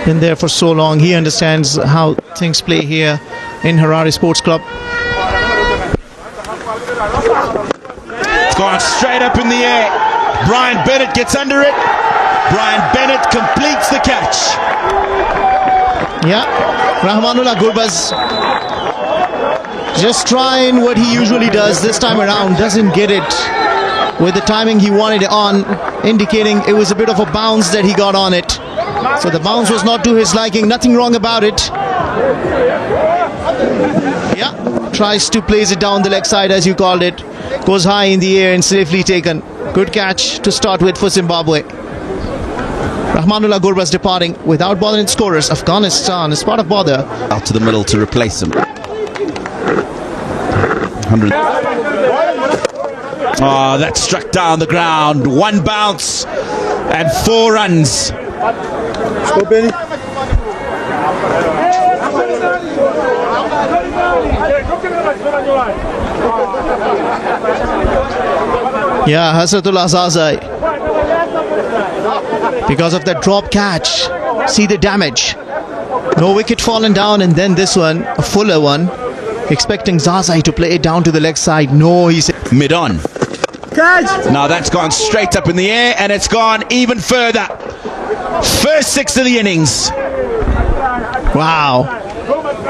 Been there for so long. He understands how things play here in Harare Sports Club. It's gone straight up in the air. Brian Bennett gets under it. Brian Bennett completes the catch. Yeah, Rahmanullah Gurbaz just trying what he usually does this time around. Doesn't get it with the timing he wanted it on, indicating it was a bit of a bounce that he got on it. So the bounce was not to his liking. Nothing wrong about it. Yeah, tries to place it down the leg side as you called it. Goes high in the air and safely taken. Good catch to start with for Zimbabwe. Rahmanullah Gurbaz departing without bothering scorers. Afghanistan is part of bother. Out to the middle to replace him. 100. Oh, that struck down the ground. One bounce and 4 runs. Yeah, Hasratullah Zazai. Because of that drop catch. See the damage. No wicket fallen down, and then this one, a fuller one. Expecting Zazai to play it down to the leg side. No, he said Mid-on. Now that's gone straight up in the air, and it's gone even further. First 6 of the innings. Wow.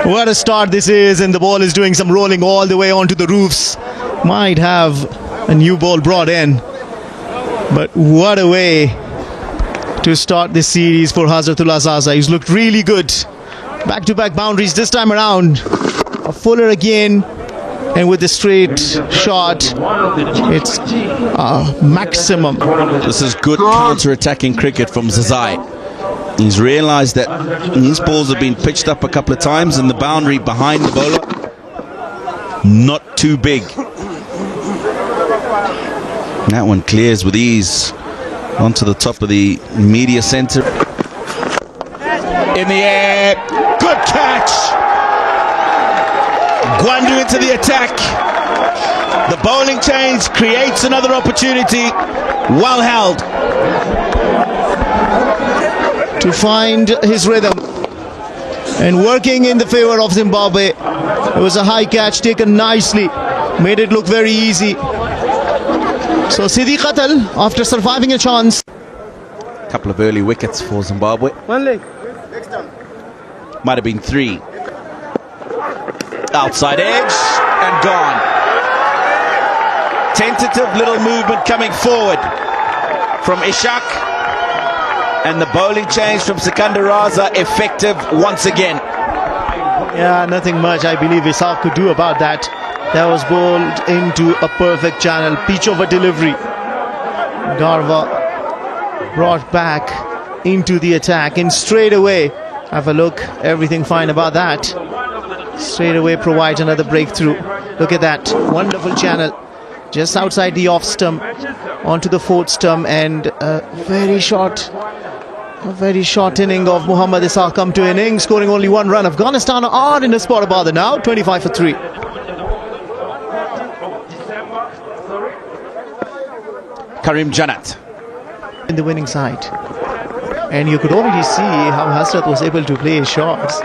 What a start this is, and the ball is doing some rolling all the way onto the roofs. Might have a new ball brought in. But what a way to start this series for Hasratullah Zazai. He's looked really good. Back-to-back boundaries this time around. A fuller again, and with the straight shot, it's maximum. This is good counter-attacking cricket from Zazai. He's realised that his balls have been pitched up a couple of times, and the boundary behind the bowler not too big. That one clears with ease onto the top of the media centre. In the air, good catch. Gwandu into the attack. The bowling change creates another opportunity. Well held. To find his rhythm and working in the favour of Zimbabwe. It was a high catch taken nicely. Made it look very easy. So Sidi Qatal, after surviving a chance. Couple of early wickets for Zimbabwe. One leg. Might have been 3. Outside edge and gone. Tentative little movement coming forward from Ishak, and the bowling change from Sikandar Raza effective once again. Yeah, nothing much I believe Ishak could do about that. That was bowled into a perfect channel. Pitch over delivery. Garva brought back into the attack, and straight away, have a look, everything fine about that. Straight away provides another breakthrough. Look at that, wonderful channel. Just outside the off stump, onto the 4th stump, and a very short inning of Muhammad Ishaq come to an inning, scoring only 1 run. Afghanistan are in a spot of bother now, 25 for 3. Karim Janat In the winning side. And you could already see how Hasrat was able to play his shots.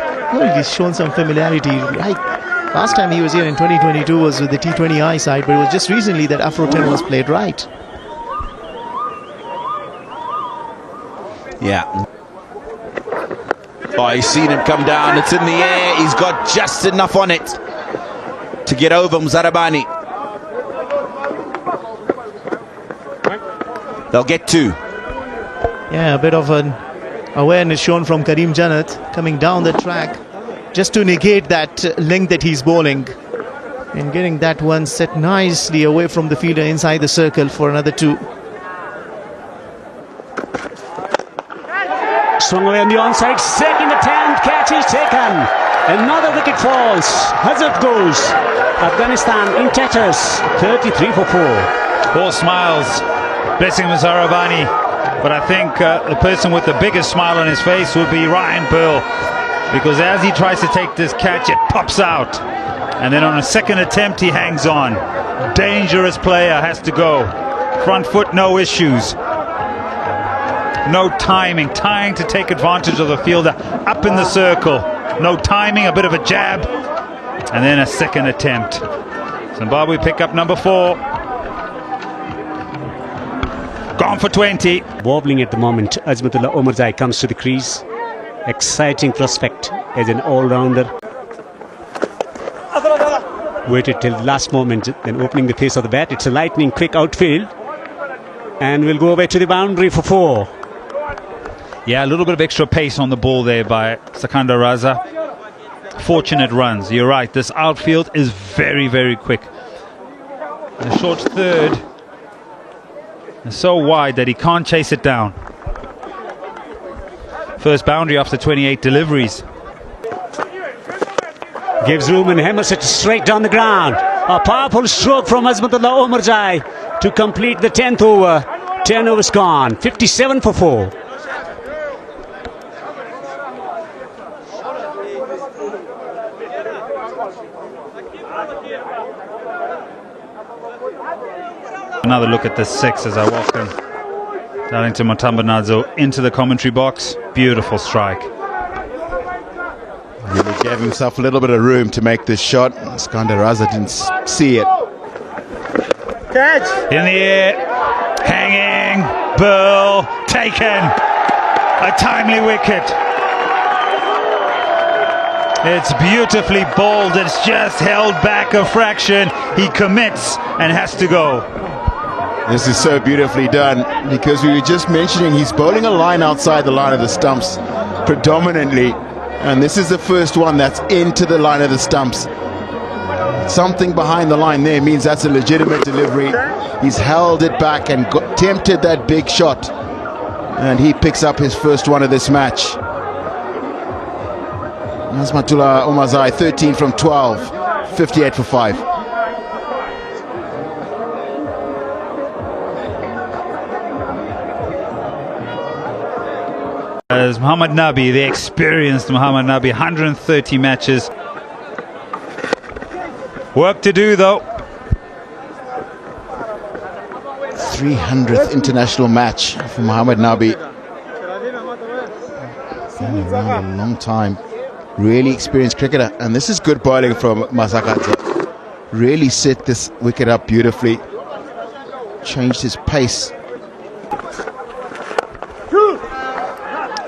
He's shown some familiarity. Last time he was here in 2022 was with the T20I side, but it was just recently that Afro 10 was played right. Yeah. Oh, he's seen him come down. It's in the air. He's got just enough on it to get over Mzarabani. They'll get 2. Yeah, a bit of an awareness shown from Karim Janat coming down the track just to negate that length that he's bowling, and getting that one set nicely away from the fielder inside the circle for another 2. Swung away on the onside, second attempt, catch is taken. Another wicket falls. Hazard goes. Afghanistan in tatters, 33 for 4. All smiles, blessing Mzarabani. But I think the person with the biggest smile on his face would be Ryan Pearl, because as he tries to take this catch, it pops out, and then on a second attempt he hangs on. Dangerous player, has to go. Front foot, no issues. No timing, trying to take advantage of the fielder up in the circle. No timing, a bit of a jab, and then a second attempt. Zimbabwe pick up number 4. Gone for 20. Wobbling at the moment. Azmatullah Omarzai comes to the crease. Exciting prospect as an all-rounder. Waited till the last moment, then opening the pace of the bat. It's a lightning quick outfield. And we'll go away to the boundary for 4. Yeah, a little bit of extra pace on the ball there by Sikandar Raza. Fortunate runs. You're right, this outfield is very, very quick. The short third is so wide that he can't chase it down. First boundary after 28 deliveries. Gives room and hammers it straight down the ground. A powerful stroke from Azmatullah Omarzai to complete the 10th over. 10 overs gone. 57 for 4. Another look at the 6 as I welcome Darlington Mutambanadzo into the commentary box. Beautiful strike. Really gave himself a little bit of room to make this shot. Sikandar Raza didn't see it. Catch! In the air, hanging, Burl, taken. A timely wicket. It's beautifully bowled. It's just held back a fraction. He commits and has to go. This is so beautifully done, because we were just mentioning he's bowling a line outside the line of the stumps predominantly, and this is the first one that's into the line of the stumps. Something behind the line there means that's a legitimate delivery. He's held it back and tempted that big shot, and he picks up his first one of this match. Azmatullah Omarzai, 13 from 12, 58 for 5. As Muhammad Nabi, the experienced Muhammad Nabi, 130 matches. Work to do though. 300th international match for Muhammad Nabi. Been around a long time. Really experienced cricketer. And this is good bowling from Masakadza. Really set this wicket up beautifully. Changed his pace.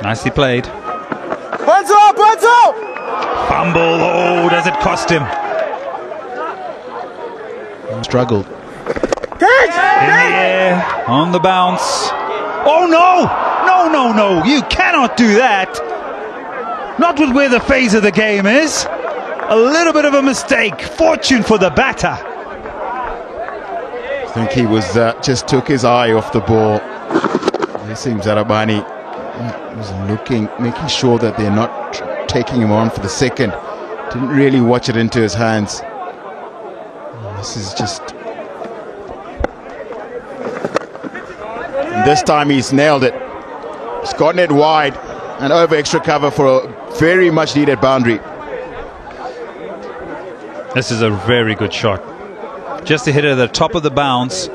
Nicely played. Hands up, hands up! Fumble, oh, does it cost him? Struggled. Catch! In the air, on the bounce. Oh no! No, no, no, you cannot do that. Not with where the phase of the game is. A little bit of a mistake. Fortune for the batter. I think he was just took his eye off the ball. It seems Arabani was looking, making sure that they're not taking him on for the second. Didn't really watch it into his hands. This is just... And this time he's nailed it. He's gotten it wide and over extra cover for a very much needed boundary. This is a very good shot. Just to hit it at the top of the bounce.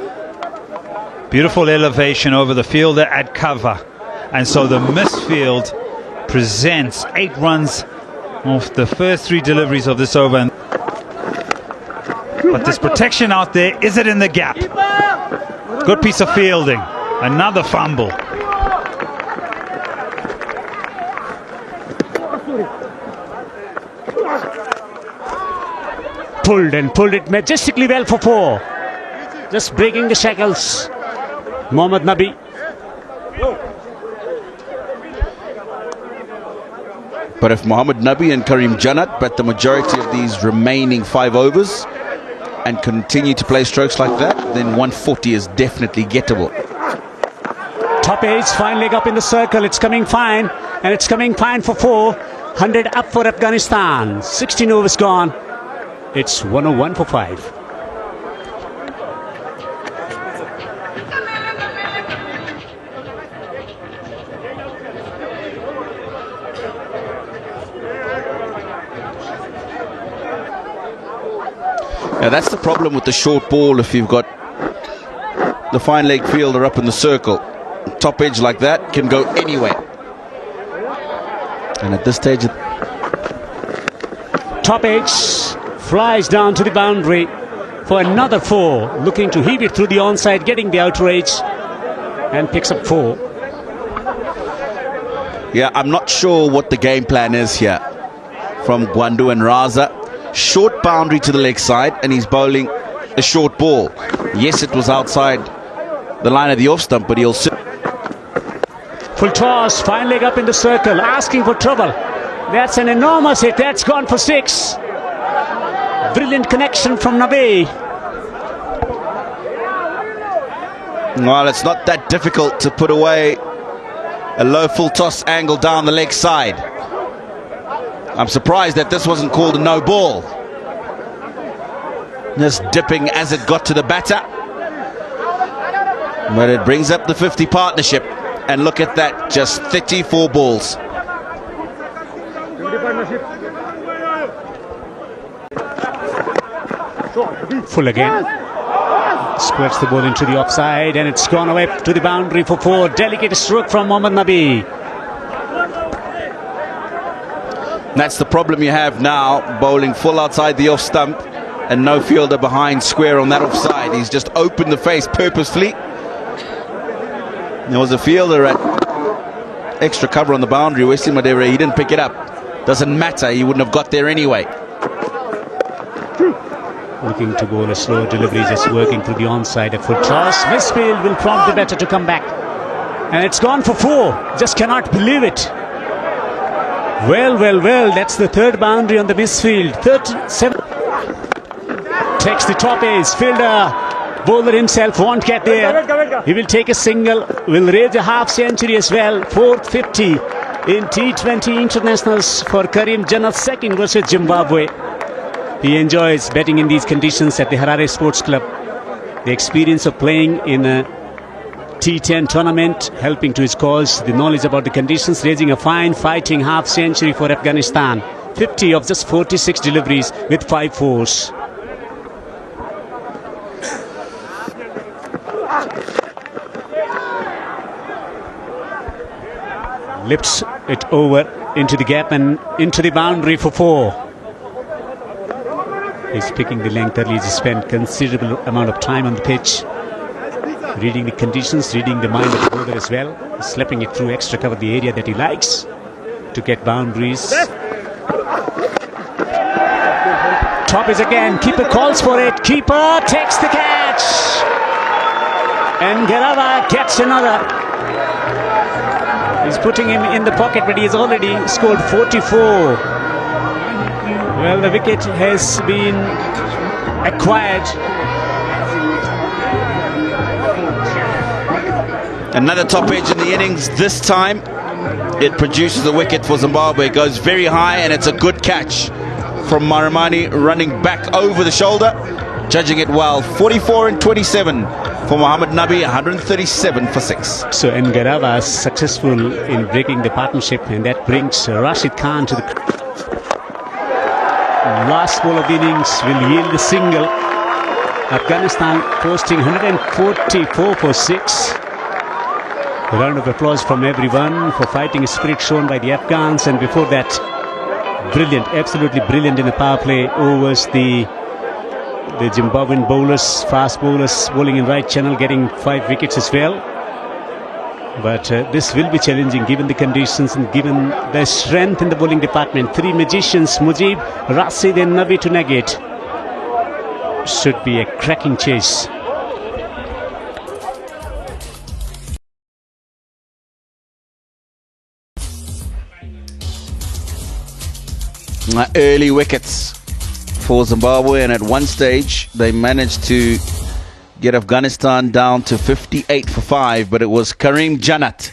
Beautiful elevation over the fielder at cover. And so the misfield presents 8 runs off the first 3 deliveries of this over. But this protection out there, is it in the gap? Good piece of fielding. Another fumble. Pulled it majestically well for 4. Just breaking the shackles. Mohammad Nabi. But if Muhammad Nabi and Karim Jannat bat the majority of these remaining 5 overs and continue to play strokes like that, then 140 is definitely gettable. Top edge, fine leg up in the circle. It's coming fine, and it's coming fine for 4. 100 up for Afghanistan. 16 overs gone. It's 101 for 5. Now that's the problem with the short ball. If you've got the fine leg fielder up in the circle, top edge like that can go anywhere. And at this stage, Top edge flies down to the boundary for another 4. Looking to heave it through the onside, getting the outer edge, and picks up 4. yeah, I'm not sure what the game plan is here from Gwandu and Raza. Short boundary to the leg side, and he's bowling a short ball. Yes, it was outside the line of the off stump, but he'll sit. Full toss, fine leg up in the circle, asking for trouble. That's an enormous hit. That's gone for 6. Brilliant connection from Nabi. Well, it's not that difficult to put away a low full toss angle down the leg side. I'm surprised that this wasn't called a no ball. Just dipping as it got to the batter. But it brings up the 50 partnership. And look at that, just 34 balls. Full again. Squirts the ball into the offside, and it's gone away to the boundary for 4. Delicate stroke from Mohammad Nabi. That's the problem you have now, bowling full outside the off stump and no fielder behind square on that offside. He's just opened the face purposefully. There was a fielder at extra cover on the boundary, Wesley Madeira. He didn't pick it up. Doesn't matter, he wouldn't have got there anyway. Looking to bowl a slow delivery, just working through the onside. A full toss. Misfield will prompt the batter to come back. And it's gone for 4. Just cannot believe it. Well. That's the 3rd boundary on the misfield. 37. Takes the top edge. Fielder. Bowler himself won't get there. He will take a single. Will raise a half century as well. 4th 50 in T20 internationals for Karim Jannat, 2nd versus Zimbabwe. He enjoys betting in these conditions at the Harare Sports Club. The experience of playing in a T10 tournament helping to his cause, the knowledge about the conditions, raising a fine fighting half century for Afghanistan. 50 of just 46 deliveries with 5 fours. Lifts it over into the gap and into the boundary for 4. He's picking the length early. He's spent considerable amount of time on the pitch, reading the conditions, reading the mind of the bowler as well, slipping it through extra cover, the area that he likes to get boundaries. Top is again. Keeper calls for it. Keeper takes the catch, and Garava gets another. He's putting him in the pocket, but he has already scored 44. Well, the wicket has been acquired. Another top edge in the innings. This time it produces a wicket for Zimbabwe. It goes very high, and it's a good catch from Marimani, running back over the shoulder, judging it well. 44 and 27 for Mohammad Nabi, 137 for 6. So Ngarava is successful in breaking the partnership, and that brings Rashid Khan to the last ball of the innings. Will yield a single. Afghanistan posting 144 for 6. A round of applause from everyone for fighting spirit shown by the Afghans, and before that, brilliant, absolutely brilliant in the power play overs. The Zimbabwean bowlers, fast bowlers, bowling in right channel, getting 5 wickets as well. But this will be challenging given the conditions and given the strength in the bowling department. 3 magicians, Mujib, Rashid and Nabi to negate. Should be a cracking chase. Early wickets for Zimbabwe, and at one stage they managed to get Afghanistan down to 58 for 5, but it was Karim Jannat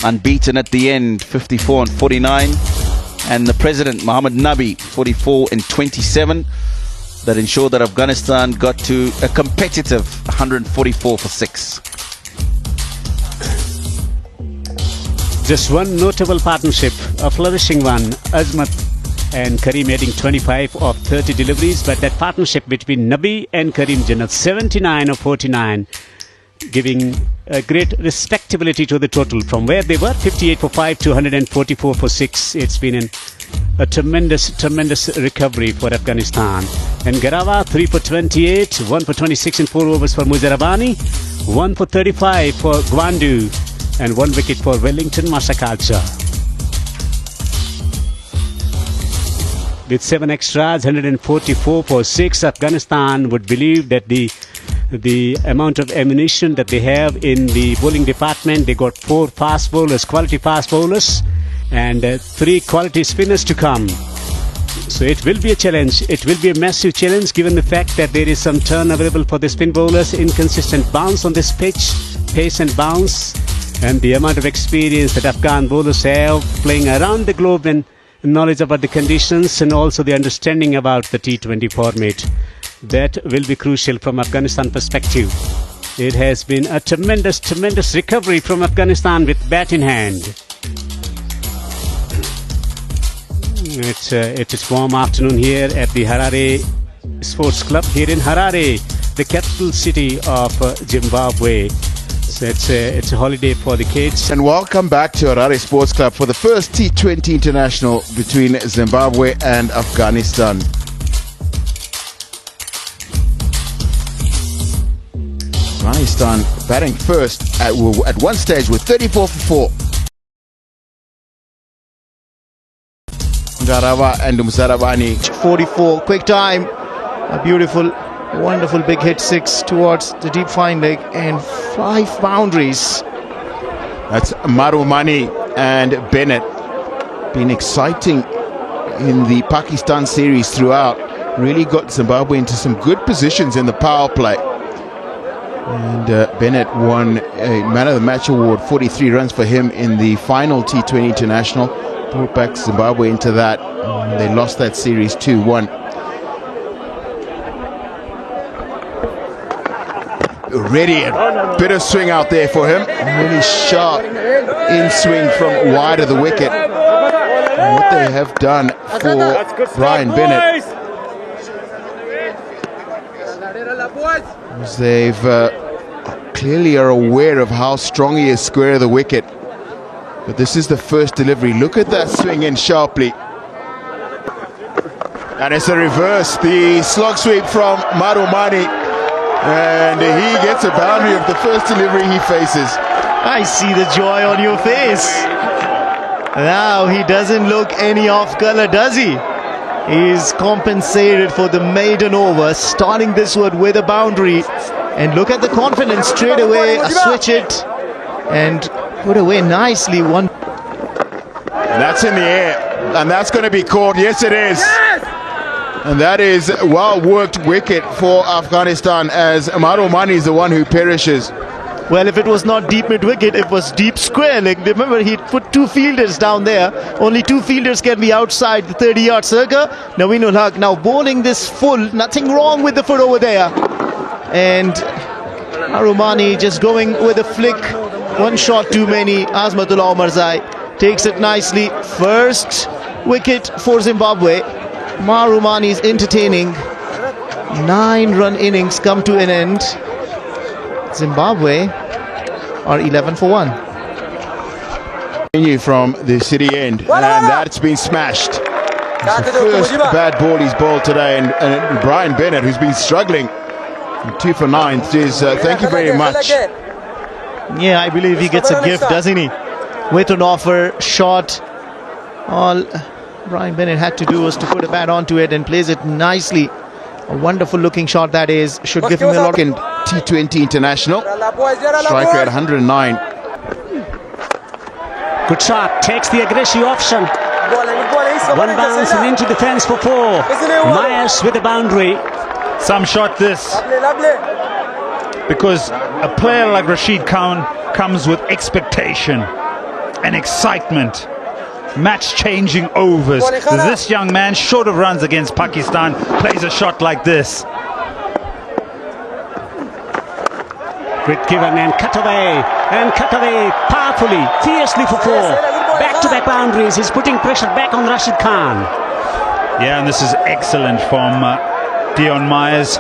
unbeaten at the end, 54 and 49, and the president Mohammad Nabi, 44 and 27, that ensured that Afghanistan got to a competitive 144 for 6. Just one notable partnership, a flourishing one, Azmat and Karim adding 25 of 30 deliveries, but that partnership between Nabi and Karim Jannat, 79 of 49, giving a great respectability to the total. From where they were 58 for 5 to 144 for 6. It's been a tremendous recovery for Afghanistan. And Garawa 3 for 28, 1 for 26 in 4 overs for Muzarabani, 1 for 35 for Gwandu, and 1 wicket for Wellington Masakalcha. With 7 extras, 144 for 6, Afghanistan would believe that the amount of ammunition that they have in the bowling department, they got 4 fast bowlers, quality fast bowlers, and 3 quality spinners to come. So it will be a challenge. It will be a massive challenge given the fact that there is some turn available for the spin bowlers, inconsistent bounce on this pitch, pace and bounce, and the amount of experience that Afghan bowlers have playing around the globe and knowledge about the conditions and also the understanding about the T20 format. That will be crucial from Afghanistan perspective. It has been a tremendous recovery from Afghanistan with bat in hand. It is warm afternoon here at the Harare Sports Club here in Harare, the capital city of Zimbabwe. So it's a holiday for the kids. And welcome back to Harare Sports Club for the first T20 international between Zimbabwe and Afghanistan. Afghanistan batting first at one stage with 34 for 4. Garawa and Muzarabani. 44, quick time. A beautiful, wonderful big hit 6 towards the deep fine leg and 5 boundaries. That's Marumani and Bennett. Been exciting in the Pakistan series throughout. Really got Zimbabwe into some good positions in the power play. And Bennett won a Man of the Match award, 43 runs for him in the final T20 international. Brought back Zimbabwe into that. They lost that series 2-1. Ready, a bit of swing out there for him. Really sharp in swing from wide of the wicket. And what they have done for Brian Bennett is they've clearly are aware of how strong he is square of the wicket. But this is the first delivery. Look at that swing in sharply. And it's a reverse. The slog sweep from Marumani. And he gets a boundary of the first delivery he faces. I see the joy on your face. Now he doesn't look any off color, does he? He's compensated for the maiden over, starting this one with a boundary. And look at the confidence straight away. Switch it and put away nicely. One. And that's in the air. And that's going to be caught. Yes, it is. And that is a well-worked wicket for Afghanistan as Marumani is the one who perishes. Well, if it was not deep mid-wicket, it was deep square. Like, remember, he put 2 fielders down there. Only 2 fielders can be outside the 30-yard circle. Naveen ul Haq now bowling this full. Nothing wrong with the foot over there. And Marumani just going with a flick. 1 shot too many. Azmatullah Omarzai takes it nicely. First wicket for Zimbabwe. Marumani is entertaining. 9-run innings come to an end. Zimbabwe are 11 for 1. Continue from the city end, and that's been smashed. It's the first bad ball he's bowled today, and Brian Bennett, who's been struggling, 2 for 9, says thank you very much. Yeah, I believe he gets a gift, doesn't he? With an offer, shot. All Brian Bennett had to do was to put a bat onto it and plays it nicely. A wonderful looking shot that is. Should give him a lot. In T20 international, striker at 109. Good shot, takes the aggressive option. 1 bounce and into the fence for 4. Myers with the boundary. Some shot this, because a player like Rashid Khan comes with expectation and excitement, match-changing overs. This young man, short of runs against Pakistan, plays a shot like this. Great given and cut away powerfully, fiercely for 4. Back-to-back boundaries. He's putting pressure back on Rashid Khan. Yeah, and this is excellent from Dion Myers.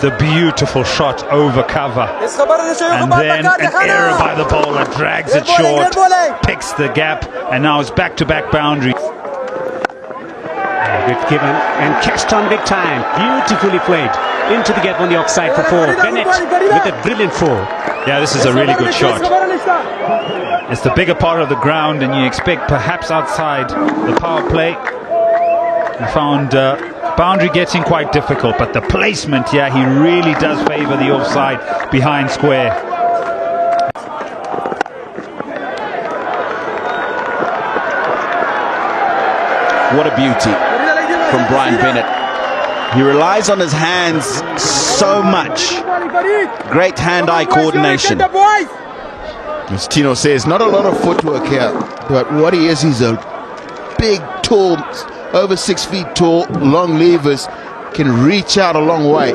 the beautiful shot over cover. And then an error by the bowler, drags it short, picks the gap, and now it's back-to-back boundary. Good given and catched on big time. Beautifully played into the gap on the offside for 4. Bennett with a brilliant 4. Yeah, this is a really good shot. It's the bigger part of the ground, and you expect perhaps outside the power play. We found boundary getting quite difficult, but the placement, yeah, he really does favour the offside behind square. What a beauty from Brian Bennett. He relies on his hands so much. Great hand-eye coordination. As Tino says, not a lot of footwork here, but what he is, he's a big, tall, over 6 feet tall, long levers, can reach out a long way.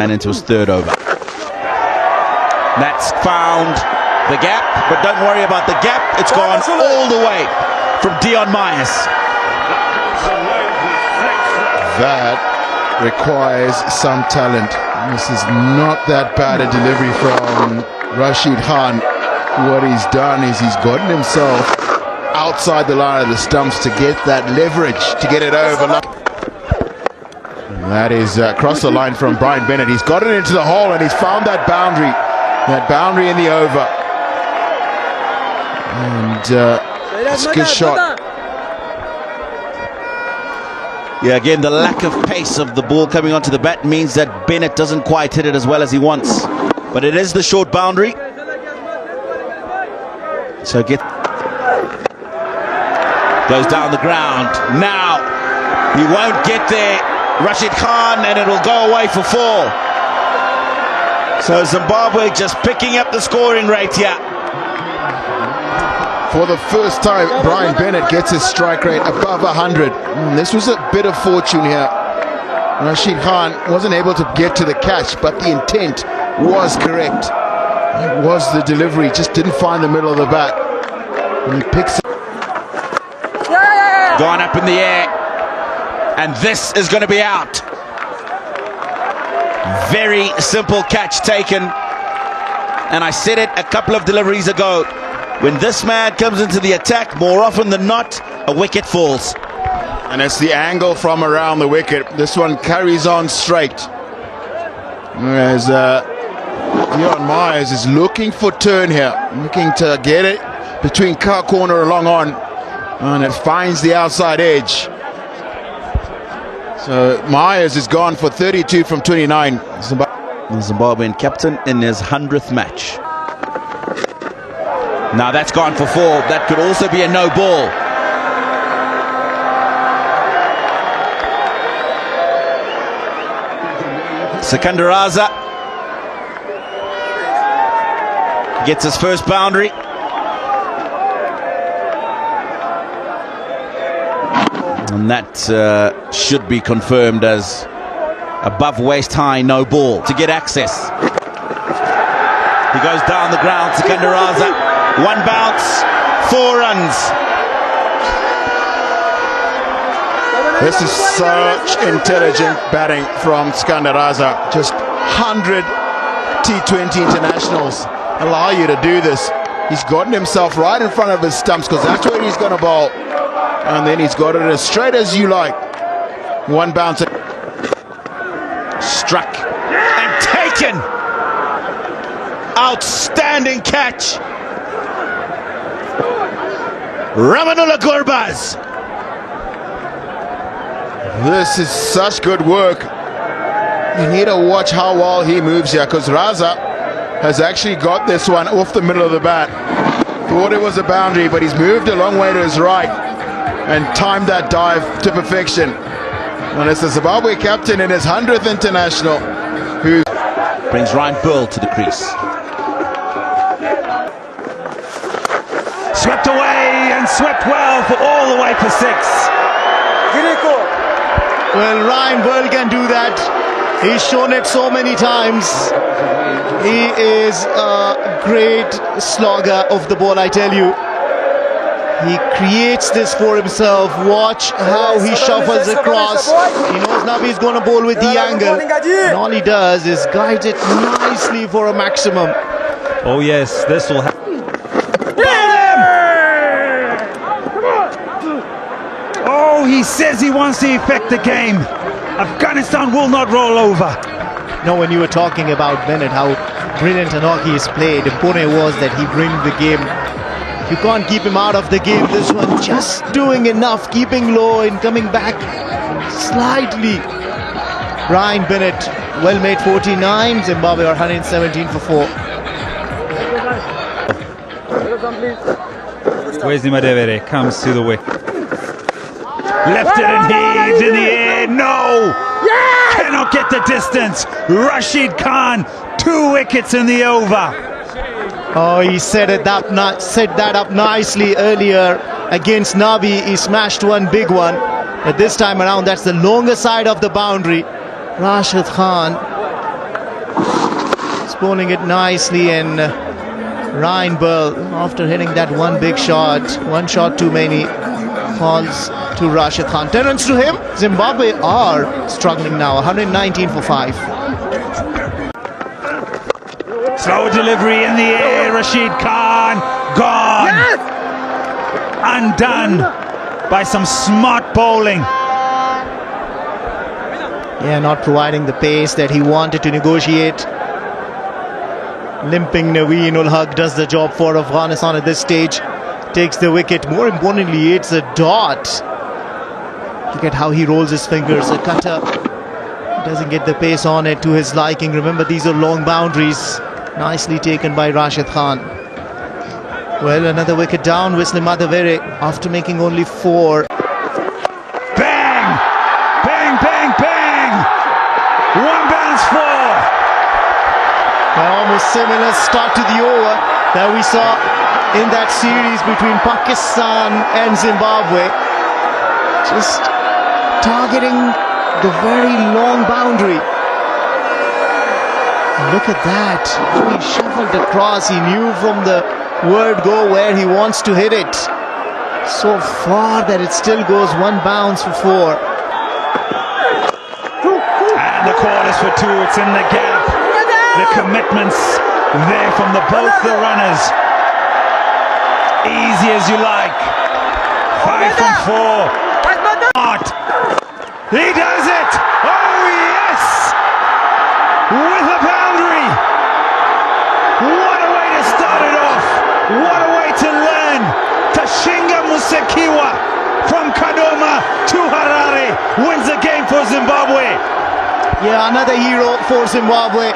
And into his third over. That's found the gap, but don't worry about the gap. It's gone all the way from Dion Myers. That requires some talent. This is not that bad a delivery from Rashid Khan. What he's done is he's gotten himself outside the line of the stumps to get that leverage, to get it over. And that is across the line from Brian Bennett. He's got it into the hole and he's found that boundary in the over. And it's a good shot. Yeah, again, the lack of pace of the ball coming onto the bat means that Bennett doesn't quite hit it as well as he wants. But it is the short boundary. So goes down the ground. Now, he won't get there. Rashid Khan, and it'll go away for 4. So Zimbabwe just picking up the scoring rate here. For the first time, Brian Bennett gets his strike rate above 100. This was a bit of fortune here. Rashid Khan wasn't able to get to the catch, but the intent was correct. It was the delivery, just didn't find the middle of the bat. And he picks it. Gone up in the air. And this is going to be out. Very simple catch taken. And I said it a couple of deliveries ago. When this man comes into the attack, more often than not, a wicket falls. And it's the angle from around the wicket. This one carries on straight. Whereas Dion Myers is looking for turn here, looking to get it between car corner and long on. And it finds the outside edge. So Myers is gone for 32 from 29. The Zimbabwean captain in his 100th match. Now that's gone for 4. That could also be a no ball. Sikandar Raza gets his first boundary. And that should be confirmed as above waist high no ball to get access. He goes down the ground, Sikandar Raza. 1 bounce, 4 runs. This is such intelligent batting from Sikandar Raza. Just 100 T20 internationals allow you to do this. He's gotten himself right in front of his stumps because that's where he's going to bowl. And then he's got it as straight as you like. 1 bounce. Struck and taken. Outstanding catch. Ramanullah Gurbaz. This is such good work. You need to watch how well he moves here because Raza has actually got this one off the middle of the bat. Thought it was a boundary, but he's moved a long way to his right and timed that dive to perfection. And it's the Zimbabwe captain in his 100th international who brings Ryan Pearl to the crease. Swept away and swept well for all the way for 6. Well, Ryan Pearl can do that. He's shown it so many times. He is a great slogger of the ball, I tell you. He creates this for himself. Watch how he shuffles across. He knows Nabi is going to bowl with the angle. And all he does is guide it nicely for a maximum. Oh yes, this will happen. Oh, he says he wants to affect the game. Afghanistan will not roll over. When you were talking about Bennett, how brilliant an hockey is played, important was that he brings the game. You can't keep him out of the game. This one just doing enough, keeping low and coming back slightly. Ryan Bennett, well made 49. Zimbabwe are 117 for 4. Where's Madevere? Comes to the wicket. Left it and heaved in the air. No! Cannot get the distance. Rashid Khan, 2 wickets in the over. Oh, he set that up nicely earlier against Nabi. He smashed one big one. But this time around, that's the longer side of the boundary. Rashid Khan is bowling it nicely, and Ryan Burl, after hitting that one big shot, one shot too many, falls to Rashid Khan. 10 runs to him. Zimbabwe are struggling now, 119 for 5. Slow delivery in the air. Rashid Khan gone. Undone by some smart bowling. Yeah, not providing the pace that he wanted to negotiate. Limping Naveen ul Haq does the job for Afghanistan at this stage. Takes the wicket. More importantly, it's a dot. Look at how he rolls his fingers. A cutter doesn't get the pace on it to his liking. Remember, these are long boundaries. Nicely taken by Rashid Khan. Well, another wicket down. Wisli Madhavere after making only 4. Bang! Bang, bang, bang! 1 bounce 4. Almost similar start to the over that we saw in that series between Pakistan and Zimbabwe. Just targeting the very long boundary. Look at that. He shuffled across. He knew from the word go where he wants to hit it. So far that it still goes 1 bounce for 4. And the call is for 2. It's in the gap. The commitments there from both the runners. Easy as you like. 5 from 4. He does it! Oh yes! With a boundary! What a way to start it off! What a way to learn! Tashinga Musekiwa from Kadoma to Harare wins the game for Zimbabwe. Yeah, another hero for Zimbabwe.